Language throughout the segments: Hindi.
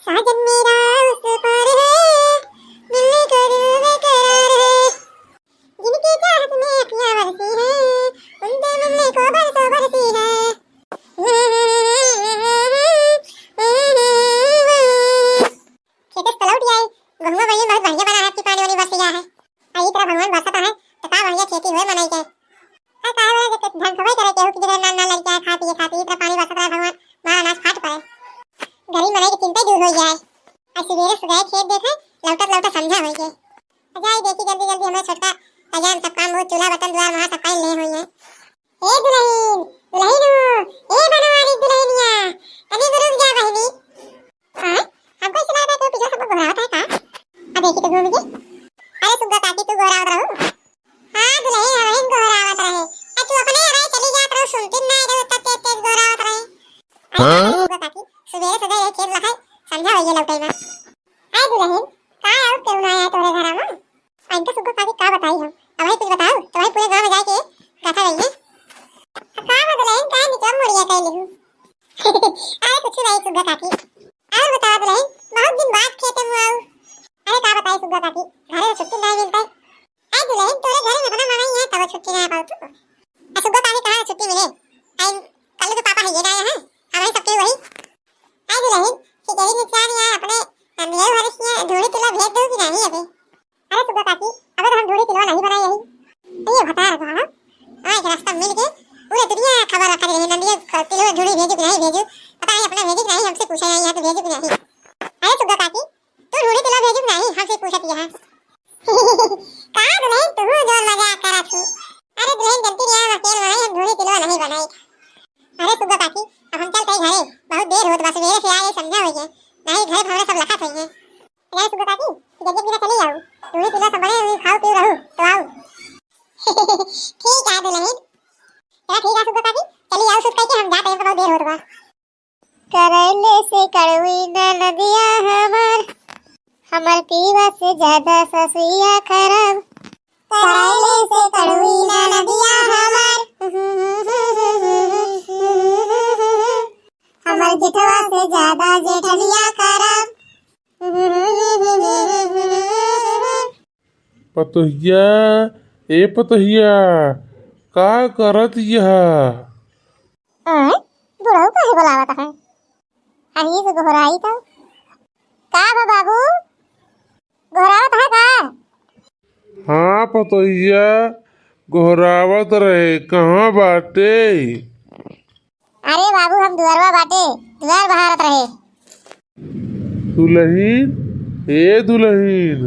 साजन मेरा उस पार है, मिलने को दिल बेकरार है। जिनकी चाहत में अखियां बरसी हैं, उनसे मिलने को बरसों बरसी है। खेत तलौटी आई गहुआ भैया बहुत बढ़िया बना है आपकी पानी वाली बसिया है। आई तरह भगवान बरसता है तो का बढ़िया खेती हुए मनाई के का वाला के धन खवाई करे केहू की जगह ना ना लड़का खा पिए खाती इतना पानी बरसता है भगवान मारा अनाज फाट पड़े घरी मनाई की चिंता दूर हो जाए। आज सवेरे सुबह खेत देखे लौटा समझा होई के जाई देखी जल्दी जल्दी हमारा छोटका अजान सब काम वो चूल्हा बर्तन द्वार वहां सब काम ले होई है। ए दुल्हन दुल्हन ए बनवारी दुल्हनिया तनी गुरु जा बहनी हां हमको सुना था तो पिछला सब घोरावत है का आ देखी तो घूम के अरे सुग्गा काकी तू घोरावत रहो। हां दुल्हन हवन घोरावत रहे आ तू अपने रहे चली जात रहो सुनती ना रहो तब तेज तेज घोरावत रहे। हां सुग्गा काकी सवेरे सवेरे खेत लखाई समझा होई लौटई में हाय दुल्हन का आउ क्यों ना आया तोरे घर में इनका सुग्गा काकी का बताई हम अब कुछ बताओ तो भाई पूरे गांव में जाके कथा गई है का दुल्हन का निकम मुड़िया कह लिहूं। अरे कुछ नहीं सुग्गा काकी और बताओ दुल्हन बहुत दिन बाद खेते में आऊ। अरे का बताई सुग्गा काकी घर में छुट्टी नहीं मिलता है दुल्हन तोरे घर में अपना मामा ही है तब छुट्टी ना पाऊ तो सुग्गा काकी कहां छुट्टी मिले आई कल के पापा है आया है हमारे सबके वही आई दुल्हन खिचड़ी निचानी है अपने अंधेर वाले धोड़ी तिला भेज दो कि नहीं अबे। अरे सुग्गा काकी अबे तो हम धोड़ी तिलवा नहीं बनाई यही ये बता रहा हां एक रास्ता मिल के पूरे दुनिया खबर रखा रही नंदी तिलवा धोड़ी भेजो कि नहीं भेजो पता नहीं अपना भेजो कि नहीं हमसे पूछा यहां तो भेजो कि नहीं। अरे सुग्गा काकी तू धोड़ी तिलवा भेजो कि नहीं हमसे पूछती है का दुल्हन तू जो मजाक करा तू। अरे दुल्हन जल्दी नहीं आ अकेले वहां हम धोड़ी तिलवा नहीं बनाई। अरे सुग्गा काकी अब हम चलते हैं घरे बहुत देर होत बस मेरे से आए समझा होई है नहीं घर भवरे सब लखा होई है। अरे सुग्गा काकी जल्दी बिना चली जाओ धोड़ी तिलवा सब बने हुए खाओ पियो रहो तो आओ। ठीक है दुल्हन चलो ठीक है सुग्गा काकी चली आओ सुत के हम जाते हैं बहुत देर होत बा। करैले से कड़वी न नदिया हमर पीवा से ज्यादा ससुइया खराब करैले से कड़वी न नदिया हमर जेठवा से ज्यादा जेठनिया खराब। पतोहिया ए पतोहिया का करत यह बुढ़ऊ काहे बुलावत है अही से घोराई तो का बा बाबू घोरावत है का। हाँ पतोहिया गोहरावत रहे कहाँ बाटे। अरे बाबू हम दुआरवा बाटे दुआर बहारत रहे। दुल्हीन ए दुल्हीन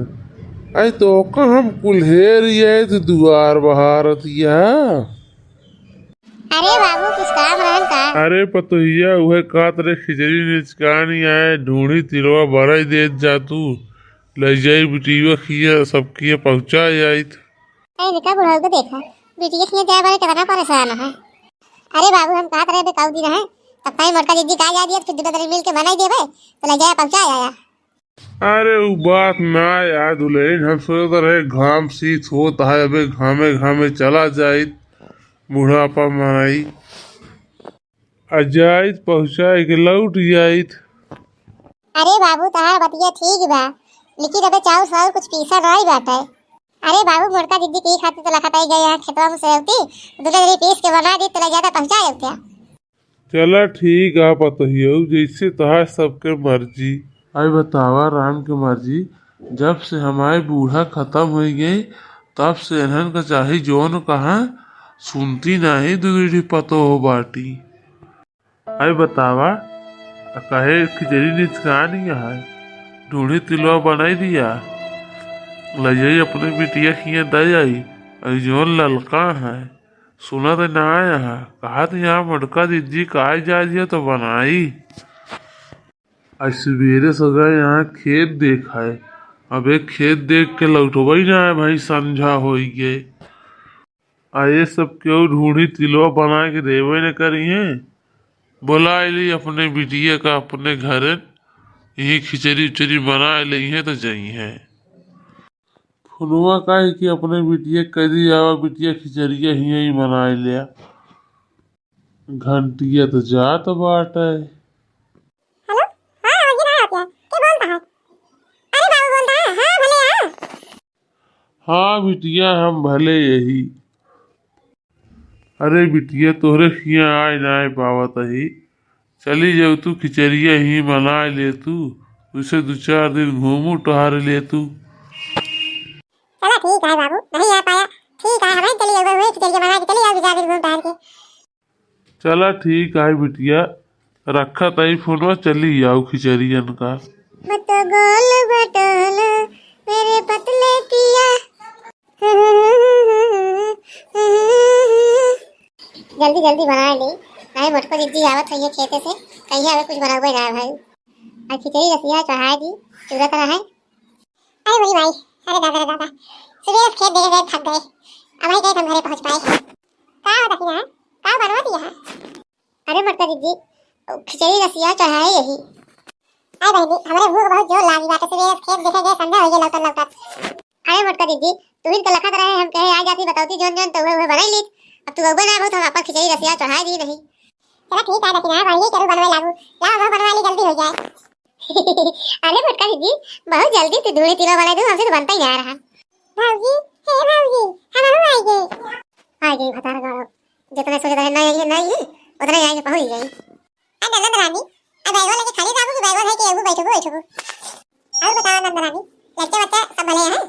आई तो का हम कुल्हेर ये तो दुआर बहारत यह। अरे बाबू कुछ काम रहन का। अरे पतोहिया उहे का तेरे खिचड़ी निचकानी आए ढूंढी तिलवा बराई दे जा तू ले जाई बिटिया खिया सब किया पहुंचा जाई। अरे निका बुढ़ऊ को देखा बिटिया खिया जाए बारे कितना परेशान है। अरे बाबू हम कहत रहे काऊ दिन है तब ताई मोटका दीदी का जा दिया फिर दुबे मिल के बनाई देबे तो ले जाए पहुंचा आया। अरे वो बात ना यार दुल्हन हम सोच रहे घाम शीत होता है अबे घामे घामे चला जाए बुढ़ापा मनाई अजाइत पहुंचाए के लौट जाइत। अरे बाबू तहार बतिया ठीक बा लेकिन अबे चाउ साल कुछ पीसा नहीं बाटे। अरे बाबू मोटका दीदी की खाती तो लखताई गई यहाँ खेतवा में सेवती दूल्हे पीस के बना दी तो ले जाता पहुंचा देते। चला ठीक है पतोहिया जैसे तहार सबके मर्जी। आई बतावा राम के मर्जी जब से हमारे बूढ़ा खत्म हो गई तब से इन्हन का चाही जोन कहा सुनती नहीं दुगड़ी पतो हो बाटी। आई बतावा कहे खिचड़ी निचकानी है ढूंढी तिलवा बनाई दिया ले जाई अपने बिटिया खिया दे आई जोन ललका है सुना तो ना आया है कहा तो यहाँ मोटका दीदी कहा जा दिया तो बनाई। आज सवेरे सगा यहाँ खेत देखा है अब एक खेत देख के लौटो ही ना है भाई समझा हो गए आये सब क्यों ढूंढी तिलवा बना के देवे न करी है बुला ली अपने बिटिया का अपने घर यही खिचड़ी उचड़ी बना ली है तो जाई है फुलवा का है कि अपने बिटिया कदी आवा बिटिया खिचड़िया ही बना लिया घंटिया तो जात बाट है। हेलो हां आवाज ना आती है हाँ बिटिया हम भले यही। अरे बिटिया तोहरे खिया आए ना आए पावत ही। चली जाऊ तू खिचड़िया ही मना ले तू। उसे 2-4 दिन घूमू टहर ले तू। चलो ठीक है बाबू, नहीं आ पाया, ठीक है हमें चली जाओ, वही खिचड़ी बना के चली जाओ 2-4 दिन घूम टहल के। चला ठीक है बिटिया, रखा तई फोनवा, चली जाओ खिचड़ियन का। मत गोल बटोल मेरे पतले किया, जल्दी जल्दी बना ली, नहीं मोटको दीदी आवत है खेते से, कहीं हमें कुछ बना हुआ ना भाई। आज खिचड़ी रसिया चढ़ाए दी, चूड़ा तरह है। अरे बड़ी भाई, अरे दादा दादा, सुबह खेत देखे गए थक गए, अब ही गए हम घरे पहुंच पाए। का होता है का बनवा दिया है? अरे मोटका दीदी खिचड़ी रसिया चढ़ाए यही। अरे बहनी हमारे भूख बहुत जोर लागी बात, सुबह खेत देखे गए संध्या हो गई लौटत लौटत। अरे मोटका दीदी तू ही तो लखत रहे, हम कहे आ जाती बताती जोन जोन तो वो बनाई ली, अब तू बना बहुत हम अपन खिचड़ी रसिया चढ़ाए दी नहीं। चलो ठीक है दक्षिणा वही करूँ बनवे लागू, लाओ वो बनवा ली जल्दी हो जाए। अरे मोटका दीदी बहुत जल्दी तू दूरी तिलो बना दो, हमसे तो बनता ही नहीं आ रहा। भाऊजी हे भाऊजी हम आ गए भतार गाड़ो, जितना सोचे रहे नहीं उतना आएंगे पहुंच ही गई। अरे नंदरानी अब बैगवा लेके खाली जाबू कि बैगवा है कि एगो बैठो। और बताओ नंदरानी लड़के बच्चा सब भले हैं?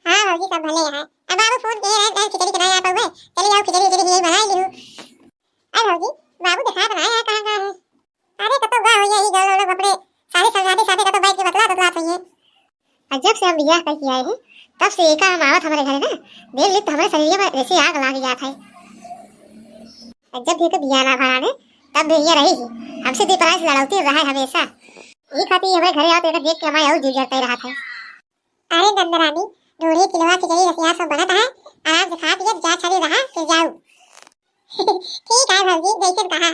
हाँ भाऊजी सब भले हैं। अब बाबू फोन किए हैं खिचड़ी बनाया आप हुए, चले जाओ खिचड़ी यही बनाई ली हूं। अरे भाऊजी बाबू दिखा बनाया है कहां है? अरे कतो गा हो यही गाँव लोग अपने सारे संगाती कतो बैठ के बतला है। जब से हम बियाह कर आए हैं तब से एका हम आवत हमारे घरे ना, देख ली तो हमारे शरीर में ऐसी आग लाग जात है। जब भी बियाह ना भरा ने तब भी ये रही हमसे दीपराय से लड़ौती रहा है हमेशा, ये खाती हमारे घरे आओ तो देख के हमारे और जीव जलता रहा था। अरे नंदरानी ढोली तिलवा खिचड़ी रसिया सब बनता है, आराम से खा पिए जा छड़ी रहा फिर जाओ। ठीक है भाजी जैसे कहा।